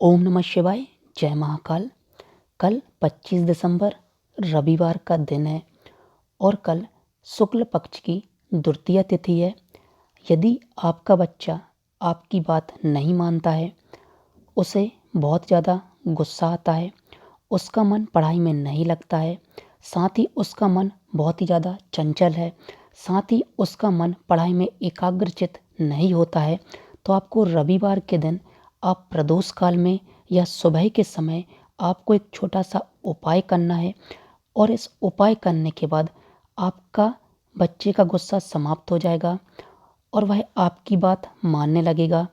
ओम नमः शिवाय। जय महाकाल। कल 25 दिसंबर रविवार का दिन है और कल शुक्ल पक्ष की द्वितीया तिथि है। यदि आपका बच्चा आपकी बात नहीं मानता है, उसे बहुत ज़्यादा गुस्सा आता है, उसका मन पढ़ाई में नहीं लगता है, साथ ही उसका मन बहुत ही ज़्यादा चंचल है, साथ ही उसका मन पढ़ाई में एकाग्रचित नहीं होता है, तो आपको रविवार के दिन आप प्रदोष काल में या सुबह के समय आपको एक छोटा सा उपाय करना है और इस उपाय करने के बाद आपका बच्चे का गुस्सा समाप्त हो जाएगा और वह आपकी बात मानने लगेगा।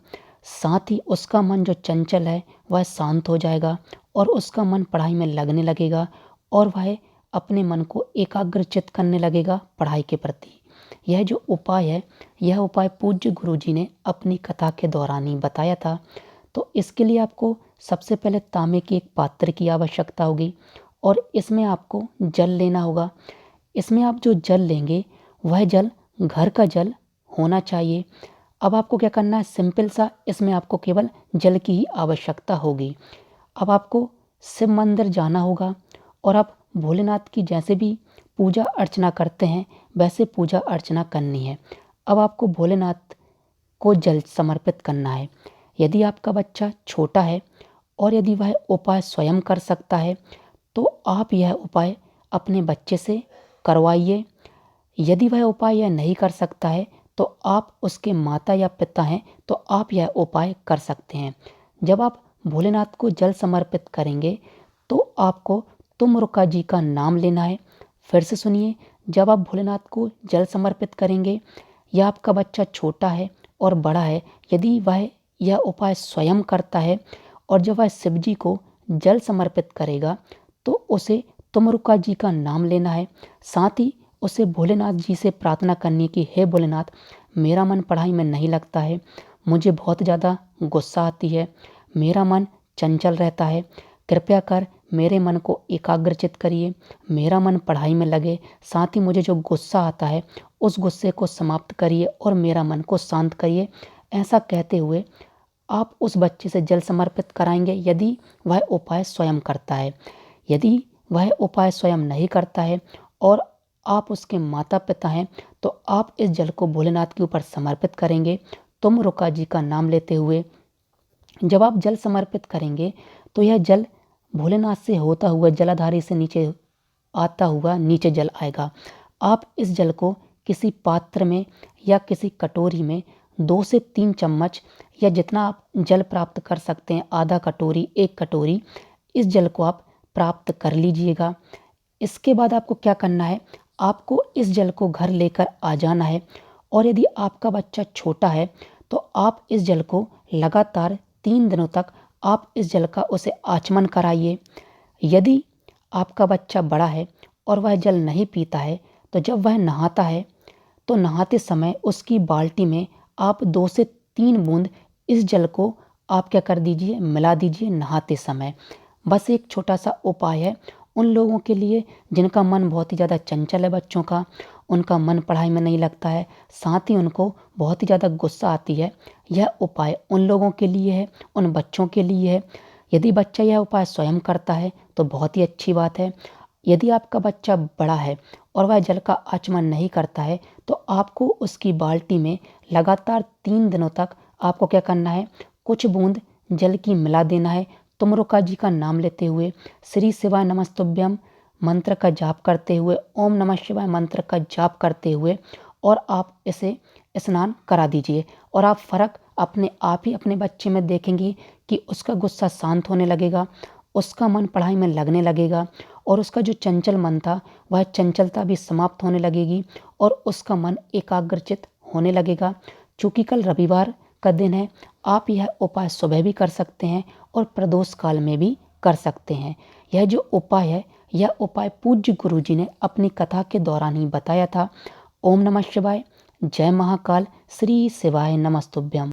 साथ ही उसका मन जो चंचल है वह शांत हो जाएगा और उसका मन पढ़ाई में लगने लगेगा और वह अपने मन को एकाग्रचित करने लगेगा पढ़ाई के प्रति। यह जो उपाय है, यह उपाय पूज्य गुरुजी ने अपनी कथा के दौरान ही बताया था। तो इसके लिए आपको सबसे पहले तांबे के एक पात्र की आवश्यकता होगी और इसमें आपको जल लेना होगा। इसमें आप जो जल लेंगे वह जल घर का जल होना चाहिए। अब आपको क्या करना है, सिंपल सा इसमें आपको केवल जल की ही आवश्यकता होगी। अब आपको शिव मंदिर जाना होगा और आप भोलेनाथ की जैसे भी पूजा अर्चना करते हैं वैसे पूजा अर्चना करनी है। अब आपको भोलेनाथ को जल समर्पित करना है। यदि आपका बच्चा छोटा है और यदि वह उपाय स्वयं कर सकता है तो आप यह उपाय अपने बच्चे से करवाइए। यदि वह उपाय यह नहीं कर सकता है तो आप उसके माता या पिता हैं तो आप यह उपाय कर सकते हैं। जब आप भोलेनाथ को जल समर्पित करेंगे तो आपको तुमरुका जी का नाम लेना है। फिर से सुनिए, जब आप भोलेनाथ को जल समर्पित करेंगे या आपका बच्चा छोटा है और बड़ा है, यदि वह यह उपाय स्वयं करता है और जब वह शिव जी को जल समर्पित करेगा तो उसे तुमरुका जी का नाम लेना है। साथ ही उसे भोलेनाथ जी से प्रार्थना करनी कि हे भोलेनाथ, मेरा मन पढ़ाई में नहीं लगता है, मुझे बहुत ज़्यादा गुस्सा आती है, मेरा मन चंचल रहता है, कृपया कर मेरे मन को एकाग्रचित करिए, मेरा मन पढ़ाई में लगे, साथ ही मुझे जो गुस्सा आता है उस गुस्से को समाप्त करिए और मेरा मन को शांत करिए। ऐसा कहते हुए आप उस बच्चे से जल समर्पित कराएंगे यदि वह उपाय स्वयं करता है। यदि वह उपाय स्वयं नहीं करता है और आप उसके माता पिता हैं तो आप इस जल को भोलेनाथ के ऊपर समर्पित करेंगे तुमरुका जी का नाम लेते हुए। जब आप जल समर्पित करेंगे तो यह जल भोलेनाथ से होता हुआ जलाधारी से नीचे आता हुआ नीचे जल आएगा। आप इस जल को किसी पात्र में या किसी कटोरी में 2 से 3 चम्मच या जितना आप जल प्राप्त कर सकते हैं, आधा कटोरी, 1 कटोरी, इस जल को आप प्राप्त कर लीजिएगा। इसके बाद आपको क्या करना है, आपको इस जल को घर लेकर आ जाना है और यदि आपका बच्चा छोटा है तो आप इस जल को लगातार 3 दिनों तक आप इस जल का उसे आचमन कराइए। यदि आपका बच्चा बड़ा है और वह जल नहीं पीता है तो जब वह नहाता है तो नहाते समय उसकी बाल्टी में आप 2 से 3 बूंद इस जल को आप क्या कर दीजिए, मिला दीजिए नहाते समय। बस एक छोटा सा उपाय है उन लोगों के लिए जिनका मन बहुत ही ज़्यादा चंचल है, बच्चों का, उनका मन पढ़ाई में नहीं लगता है, साथ ही उनको बहुत ही ज़्यादा गुस्सा आती है। यह उपाय उन लोगों के लिए है, उन बच्चों के लिए है। यदि बच्चा यह उपाय स्वयं करता है तो बहुत ही अच्छी बात है। यदि आपका बच्चा बड़ा है और वह जल का आचमन नहीं करता है तो आपको उसकी बाल्टी में लगातार 3 दिनों तक आपको क्या करना है, कुछ बूंद जल की मिला देना है। तुमरुका जी का नाम लेते हुए, श्री शिवाय नमस्तुभ्यम मंत्र का जाप करते हुए, ओम नमः शिवाय मंत्र का जाप करते हुए और आप इसे स्नान करा दीजिए और आप फ़र्क अपने आप ही अपने बच्चे में देखेंगी कि उसका गुस्सा शांत होने लगेगा, उसका मन पढ़ाई में लगने लगेगा और उसका जो चंचल मन था वह चंचलता भी समाप्त होने लगेगी और उसका मन एकाग्रचित होने लगेगा। चूँकि कल रविवार का दिन है, आप यह उपाय सुबह भी कर सकते हैं और प्रदोष काल में भी कर सकते हैं। यह जो उपाय है, यह उपाय पूज्य गुरुजी ने अपनी कथा के दौरान ही बताया था। ओम नमः शिवाय। जय महाकाल। श्री शिवाय नमस्तुभ्यम।